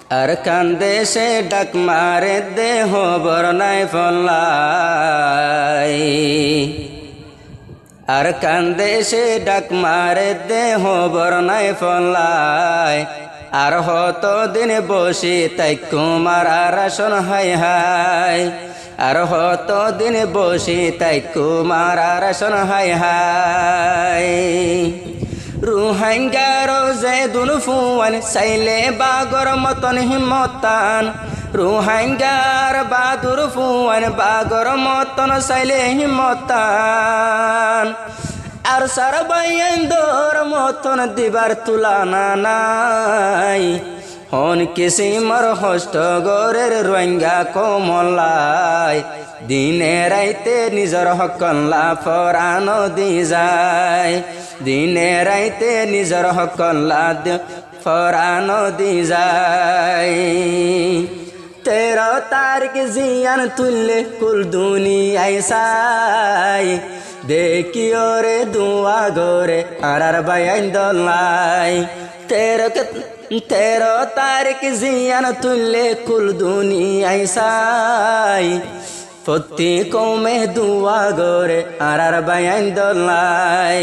আর কান্দে সে ডাক মারে দেহ বরনায় ফল্লাই আর কান্দে সে ডাক মারে দেহ বরনায় ফল্লাই আর হত দিন বসি তাই কুমার আরাসন হাই হাই আর হত দিন বসি তাই কুমার আরাসন হাই হাই রুহাঙ্গার যে দুন ফুয়ান সাইলে বাগর মতন হিমতান রুহাঙ্গার বাদুর ফুয়ান বাগর মতন সাইলে হিমতান আর সারবাইন্দর মতন দিবার তুলানা নাই হন কিসিমর হষ্ট গরের রোহিঙ্গা কোমলাই দিনে রাইতে নিজর হকল্লা ফরানো দি যায় দিনে রাইতে নিজর হকল্লা ফরানো দি যায় 13 তারিখ জিয়ান তুললে কুল দুনিয়ায় সাই দেখিও রে দুয়া গোরে আর বাইন দলাই 13 তারিখ জিয়ান তুললে কুল দুনিয়ায় সাই প্রতি কমে দুয়া গোরে আর বাইন দলাই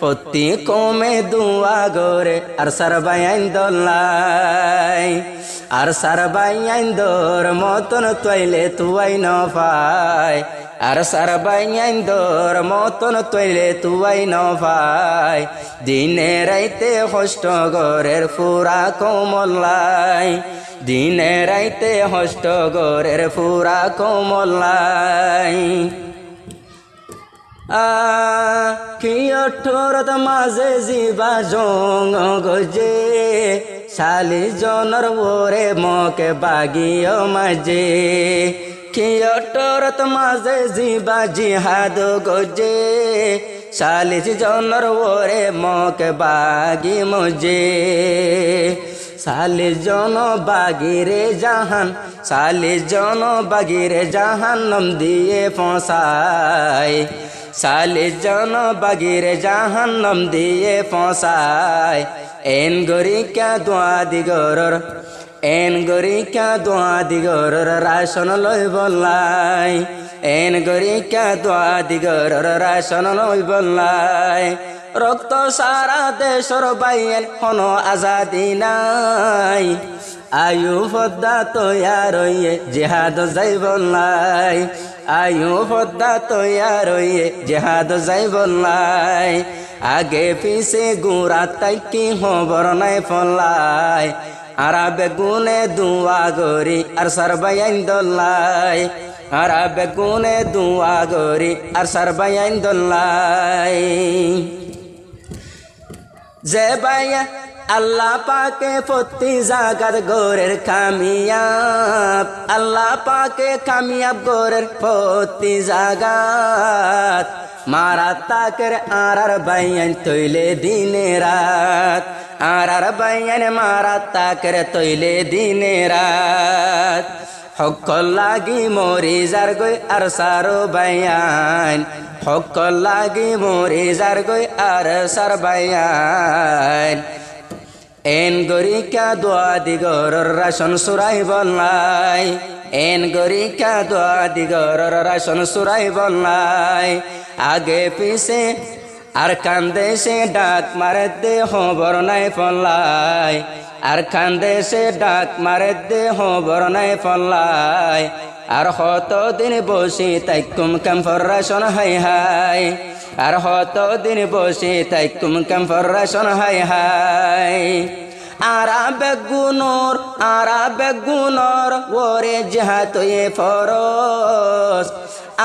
প্রতি কমে দুয়া গোরে আর সার বাইন দলাই আর সার বাইন দর মতন তৈলে তুয়াই ন পায় আর সার বাইন দর মতন তৈলে তুয়াই ন পায় দিনে রাইতে হষ্ট গরের ফুরা কোমলাই দিনে রাইতে হষ্ট গরের ফুরা কোমলাই কি অঠরত মাঝে জিবা জং গজে শালি জনর ওরে মকে বাগিও মাঝে কি অঠরত মাঝে জিবা জিহাদ গজে শালি জনর ওরে মকে বাগি মজে সালে জন বাগিরে জাহান সালে জন বাগিরে জাহান্নম দিয়ে ফসায় সালে জন বাগিরে জাহান্নম দিয়ে ফসায় এন গরি কা দোয়া দিগরর এন গরি কা দোয়া দিগরর রাশন লই বলাই এন গরি কা দোয়া দিগরর রাশন লই বলাই রক্ত সারা দেশর বাইয়েন হন আজাদি নাই আয়ু ফদ্দা তৈয়ার হইয়ে জেহাদ যাইব নাই আয়ু ফদ্দা তৈয়ার হইয়ে জেহাদ যাইব নাই আগে পিছে গুড়া তাই কি খবর নাই ফলাই আরা বেগুনে দুয়া গরি আর সারবাইন দলাই আরা বেগুনে দুয়া গরি আর সারবাইন দলাই যে বাইয়া আল্লাহ পাকে প্রতি জাগাত গোরের কামিয়াব আল্লাহ পাকে কামিয়াব গোরের প্রতি জাগাত মারা তাকের আর বাইয়ান তৈলে দিনে রাত আর বাইয়ান মারা তাকের তৈলে দিনে রাত হকল লাগি মরি যার গই আর সারো বাইয়ান হকল লাগি মরি যার গই আর সার বাইয়ান এন গরি কা দোয়া দিগরর রাশন সুরাই বললাই এন গরি কা দোয়া দিগরর রাশন সুরাই বললাই আগে পিছে আর কান্দে সে ডাক মারে দে খবর নাই ফলাই আর কান্দে সে ডাক মারে দে খবর নাই ফলাই আর হত দিন বসি তাই কুম কাম ফরাশন হাই হাই আর হত দিন বসি তাই কুম কাম ফরাশন হাই হাই আরা বেগুনর ওরে জিহাদ এ ফরস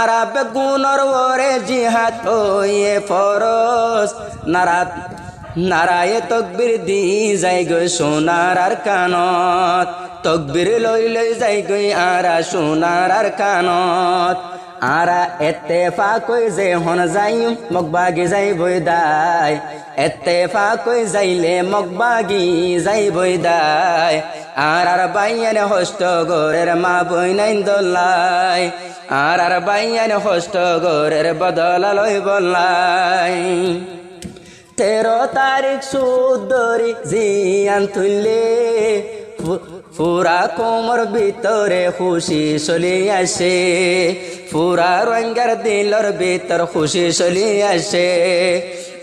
আরা বেগুনর ওরে জিহাদ এ ফরস নারায়ে তকবীর দি যাই গো সোনার আর কানত তকবীর লই লই যাই গই আরা সোনার আর কানত আরা এত্তেফাক কই যে হন যাইম মগবাগি যাই বইদাই এত্তেফাক কই যাইলে মগবাগি যাই বইদাই আর বাইয়ানে হষ্ট গোরের মা বই নাইন দলাই আর বাইয়ানে হষ্ট গোরের বদলা লই বললাই 13 তারিখ সুদরি জিয়ান তুললে পুরা কোমর ভিতরে খুশি চলি আসে, পুরা রঙ্গার দিলর ভিতর খুশি চলি আসে।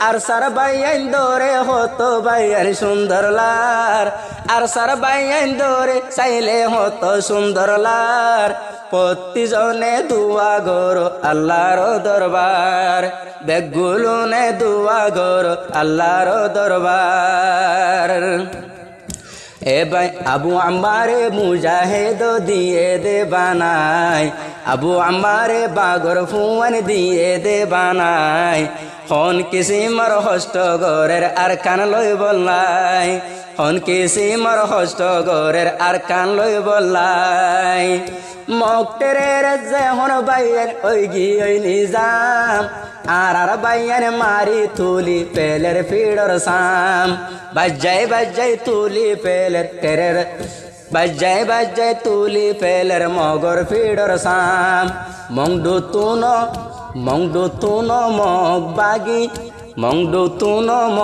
আর সার বাইয়ান দরে হতো বাইয়ান সুন্দর লার, আর সার বাইয়ান দরে চাইলে হতো সুন্দর লার। প্রতিজনে দুয়া গরো আল্লাহর দরবার, বেগুলো নে দুয়া গরো আল্লাহর দরবার। এ ভাই আবু আম্মারে মুজাহিদ দিয়ে দে বানাই, আবু আম্মারে বাগর ফুয়ান দিয়ে দে বানাই। হন কিসিমর হস্ত গরের আর কান লই বললাই, হন কিসিমর হস্ত গরের আর কান লই বললাই। মকটের যে হন বাইয়ের ওই গি ওই নিজাম, আর বাইয়ান মারি তুলি পেলের ফিডর সাম। বাজ্জাই তুলি পেলের টেরের, বাজ্জাই তুলি পেলের মগর ফিডর সাম। মংডু তুনো মগ বাগি, মংডু তুনো ম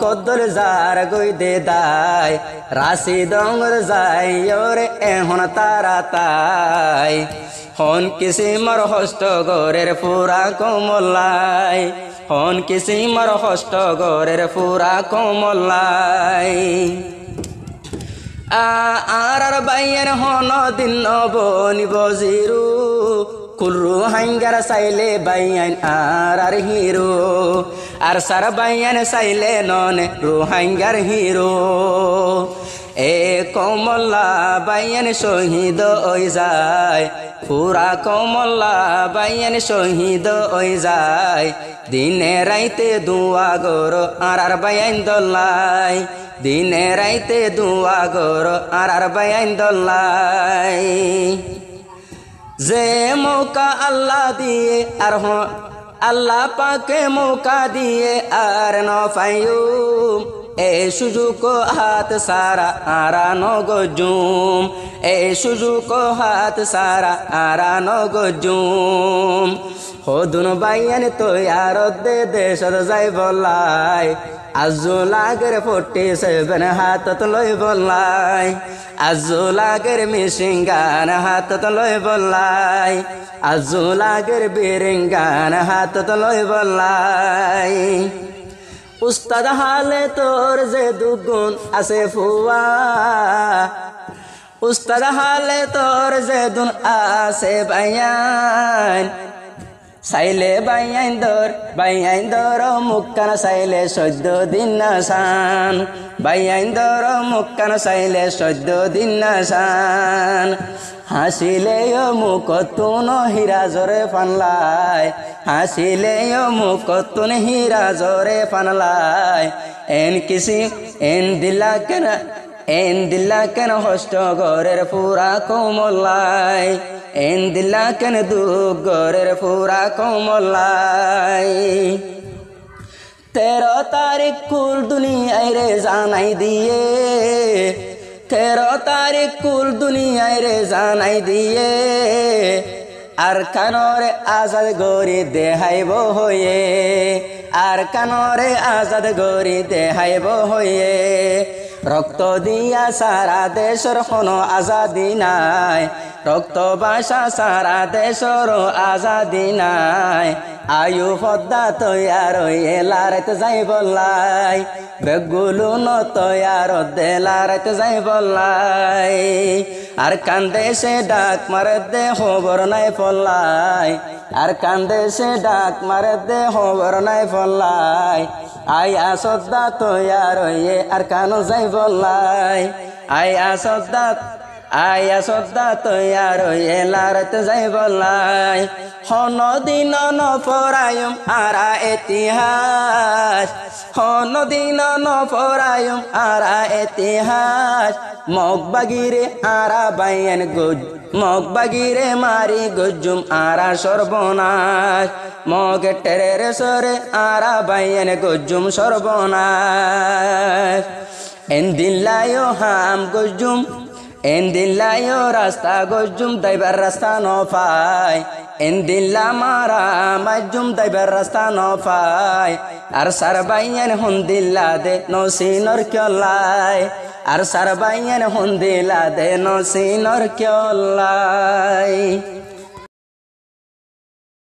কদর যার গই দে দায়। রাশি ডঙ্গর যাই ওরে এহন তারা তাই, হন কিসিমর হস্ত গরের পুরা কোমলাই, হন কিসিমর হস্ত গরের পুরা কোমলাই। আর বাইয়ের হন দিন বনি বজিরু, কুরু হাঙ্গার চাইলে বাইয়ান আর হিরো, আর সার বাইয়ান চাইলে ননে রোহাঙ্গার হিরো। এ কমলা বাইয়ান শহীদ ওই যায়, পুরা কমলা বাইয়ান শহীদ ওই যায়। দিনে রাইতে দুয়া গরো আর বাইয়ান দল্লাই, দিনে রাইতে দুয়া গরো আর বাইয়ান দল্লাই। যে মৌকা আল্লাহ দিয়ে আর আল্লাহ পাকে মৌকা দিয়ে আর ন পাইম, এ সুযোগ হাত সারা আরা নগজুম, এ সুযোগ হাত সারা আরা নগজুম। হদুন বাইয়ান তৈয়ার দে দেশত যাই বলাই, আজু লাগের 47 হাতত লই বলাই, আজু লাগের মিশিংগান হাতত লই বলাই, আজু লাগের বিরিঙ্গান হাতত লই বলাই। উস্তাদ হালে তোর যে দুগুণ আছে ফুয়া, উস্তাদ হালে তোর যে দুন আছে বাইয়ান। চাইলে বাইয়ান দর মুক্কান চাইলে 14 দিন নাসান, বাইয়ান দর মুক্কান চাইলে 14 দিন নাসান। হাসিলে মুখ তুন হীরা জরে ফানলাই, হাসিলে মুখ তুন হীরা জরে ফানলাই। এন দিলা কেন হস্ত গরের পুরা কোমলাই, এন দিলা কেন দুঃখ গরের পুরা কোমলাই। 13 তারিখ কুল দুনিয়ায় রে জানাই দিয়ে, 13 তারিখ কুল দুনিয়ায় রে জানাই দিয়ে। আর কানরে আজাদ গরি দেহাইব হয়ে, আর কানরে আজাদ গরি দেহাইব হয়ে। রক্ত দিয়া সারা দেশর কোনো আজাদি নাই, রক্ত বাসা সারা দেশর আজাদি নাই। আয়ু পদ্মা তৈয়ার এলারেত যাই বললাই, বেগুলো ন তৈয়ার দেলারেত যাই বললাই। আর কান্দে সে ডাক মারে দে খবর নাই ফল্লাই, আর কান্দে সে ডাক মারে দে খবর নাই ফল্লাই। আয়া সদ্দা তৈয়ার আর কানো যাই বললাই, আয়া সদ্দা তৈয়ার এলারেত যাই বললাই। হন দিন ন পরায়ম আরা ইতিহাস, হন দিন ন পরায়ম আরা ইতিহাস। মগ বাগিরে আরা বাইয়ান গুজ, মগ বাগিরে মারি গুজুম আরা সর্বনাশ। মগ টেরের সরে আরা বাইয়ান গুজুম সর্বনাশ। এন্দিল্লায়ো হাম গুজুম, এন্দিল্লায়ো রাস্তা গুজুম দাইবার রাস্তা ন পায়। এন্দিল্লা মারা মাজুম দাইবার রাস্তা ন পায়। আর সার বাইয়ান হুন্দিল্লা দে নসিনর কলাই, আর সারবাইয়ের হুন্দিলা দেন সিনর কেলাই